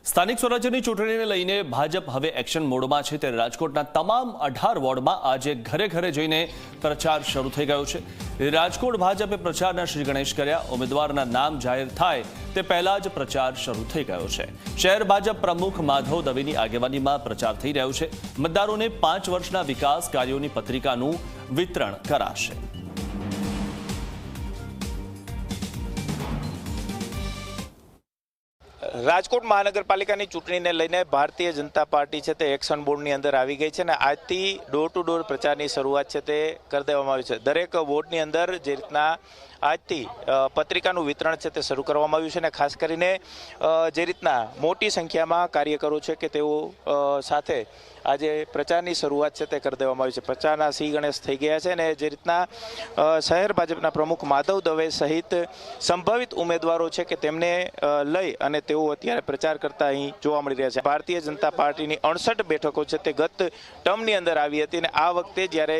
સ્થાનિક સ્વરાજ્યની ચૂંટણીને લઈને ભાજપ હવે એક્શન મોડમાં છે ત્યારે રાજકોટના તમામ 18 વોર્ડમાં આજે ઘરે ઘરે જઈને પ્રચાર શરૂ થઈ ગયો છે। રાજકોટ ભાજપે પ્રચારના શ્રી ગણેશ કર્યા। ઉમેદવારના નામ જાહેર થાય તે પહેલા જ પ્રચાર શરૂ થઈ ગયો છે। શહેર ભાજપ પ્રમુખ માધવ દવેની આગેવાનીમાં પ્રચાર થઈ રહ્યો છે। મતદારોને 5 વર્ષના વિકાસ કાર્યોની પત્રિકાનું વિતરણ કરાશે। રાજકોટ મહાનગરપાલિકાની ચૂંટણીને લઈને ભારતીય જનતા પાર્ટી છે તે એક્શન બોર્ડની અંદર આવી ગઈ છે અને આજથી ડોર ટુ ડોર પ્રચારની શરૂઆત છે તે કરી દેવામાં આવી છે। દરેક વોર્ડની અંદર જે રીતના આજથી પત્રિકાનું વિતરણ છે તે શરૂ કરવામાં આવ્યું છે અને ખાસ કરીને જે રીતના મોટી સંખ્યામાં કાર્યકરો છે કે તેઓ સાથે આજે પ્રચારની શરૂઆત છે તે કરી દેવામાં આવી છે। પ્રચારના શ્રી ગણેશ થઈ ગયા છે અને જે રીતના શહેર ભાજપના પ્રમુખ માધવ દવે સહિત સંભવિત ઉમેદવારો છે કે તેમને લઈ અને તેઓ અત્યારે પ્રચાર કરતા અહીં જોવા મળી રહ્યા છે। ભારતીય જનતા પાર્ટીની 68 બેઠકો છે તે ગત ટર્મની અંદર આવી હતી અને આ વખતે જ્યારે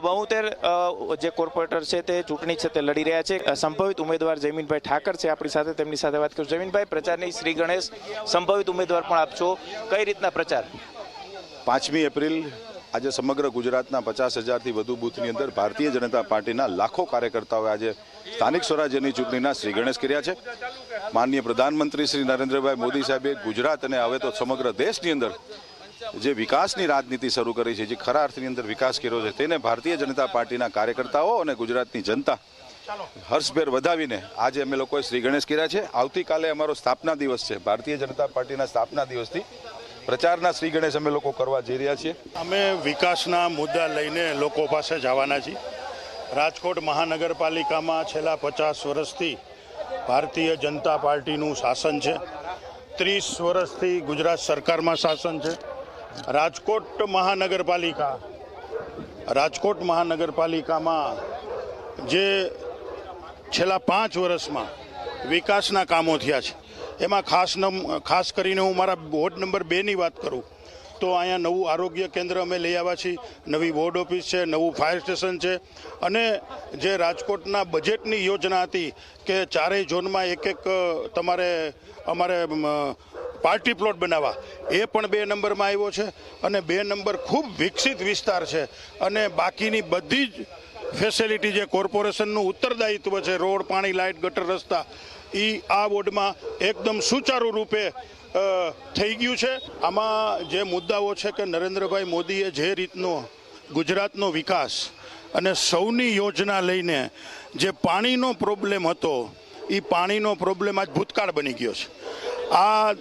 72 જે કોર્પોરેટર છે તે ચૂંટણી છે તે લડી રહ્યા છે। સંભવિત ઉમેદવાર જયમીનભાઈ ઠાકર છે આપણી સાથે, તેમની સાથે વાત કરું। જયમીનભાઈ, પ્રચારની શ્રી ગણેશ, સંભવિત ઉમેદવાર પણ આપશો, કઈ રીતના પ્રચાર? 5મી એપ્રિલ આજે સમગ્ર ગુજરાતના 50,000થી વધુ બૂથની અંદર ભારતીય જનતા પાર્ટીના લાખો કાર્યકર્તાઓએ આજે સ્થાનિક સ્વરાજ્યની ચૂંટણીના શ્રી ગણેશ કર્યા છે। માનનીય પ્રધાનમંત્રી શ્રી નરેન્દ્રભાઈ મોદી સાહેબે ગુજરાત અને હવે તો સમગ્ર દેશની અંદર જે વિકાસની રાજનીતિ શરૂ કરી છે, જે ખરા અર્થની અંદર વિકાસ કર્યો છે, તેને ભારતીય જનતા પાર્ટીના કાર્યકર્તાઓ અને ગુજરાતની જનતા હર્ષભેર વધાવીને આજે અમે લોકોએ શ્રી ગણેશ કર્યા છે। આવતીકાલે અમારો સ્થાપના દિવસ છે। ભારતીય જનતા પાર્ટીના સ્થાપના દિવસથી પ્રચારના શ્રી ગણેશ અમે લોકો કરવા જઈ રહ્યા છીએ। અમે વિકાસના મુદ્દા લઈને લોકો પાસે જવાના છીએ। રાજકોટ મહાનગરપાલિકામાં છેલ્લા 50 વર્ષથી ભારતીય જનતા પાર્ટીનું શાસન છે। 30 વર્ષથી ગુજરાત સરકારમાં શાસન છે। રાજકોટ મહાનગરપાલિકામાં જે છેલ્લા 5 વર્ષમાં વિકાસના કામો થયા છે, એમાં ખાસ કરીને હું મારા વોર્ડ નંબર 2ની વાત કરું તો અહીંયા નવું આરોગ્ય કેન્દ્ર અમે લઈ આવ્યા છીએ, નવી વોર્ડ ઓફિસ છે, નવું ફાયર સ્ટેશન છે અને જે રાજકોટના બજેટની યોજના હતી કે 4 ઝોનમાં એક અમારે પાર્ટી પ્લોટ બનાવવા, એ પણ 2 નંબરમાં આવ્યો છે અને 2 નંબર ખૂબ વિકસિત વિસ્તાર છે અને બાકીની બધી જ ફેસિલિટી જે કોર્પોરેશનનું ઉત્તરદાયિત્વ છે, રોડ, પાણી, લાઇટ, ગટર, રસ્તા, આ વોર્ડમાં એકદમ સુચારુ રૂપે થઈ ગયું છે। આમાં જે મુદ્દાઓ છે કે નરેન્દ્રભાઈ મોદીએ જે રીતનો ગુજરાતનો વિકાસ અને સૌની યોજના લઈને જે પાણીનો પ્રોબ્લેમ હતો, એ પાણીનો પ્રોબ્લેમ આજ ભૂતકાળ બની ગયો છે। આ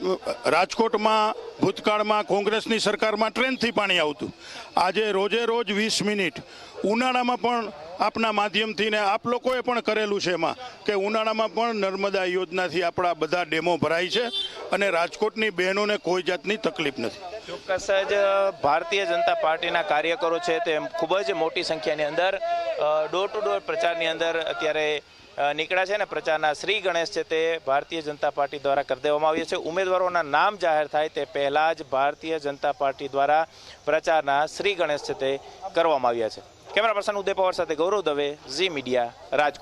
રાજકોટમાં ભૂતકાળમાં કોંગ્રેસની સરકારમાં ટ્રેનથી પાણી આવતું, આજે રોજે રોજ 20 મિનિટ, ઉનાળામાં પણ આપના માધ્યમથી ને આપ લોકોએ પણ કરેલું છે એમાં કે ઉનાળામાં પણ નર્મદા યોજનાથી આપણા બધા ડેમો ભરાય છે અને રાજકોટની બહેનોને કોઈ જાતની તકલીફ નથી। ચોક્કસ જ ભારતીય જનતા પાર્ટીના કાર્યકરો છે તે ખૂબ જ મોટી સંખ્યાની અંદર ડોર ટુ ડોર પ્રચારની અંદર અત્યારે નીકળ્યા છે અને પ્રચારના શ્રી ગણેશ છે તે ભારતીય જનતા પાર્ટી દ્વારા કરી દેવામાં આવ્યા છે। ઉમેદવારોના નામ જાહેર થાય તે પહેલાં જ ભારતીય જનતા પાર્ટી દ્વારા પ્રચારના શ્રી ગણેશ છે તે કરવામાં આવ્યા છે। કેમેરા પર્સન ઉદય પવાર સાથે ગૌરવ દવે, ઝી મીડિયા, રાજકોટ।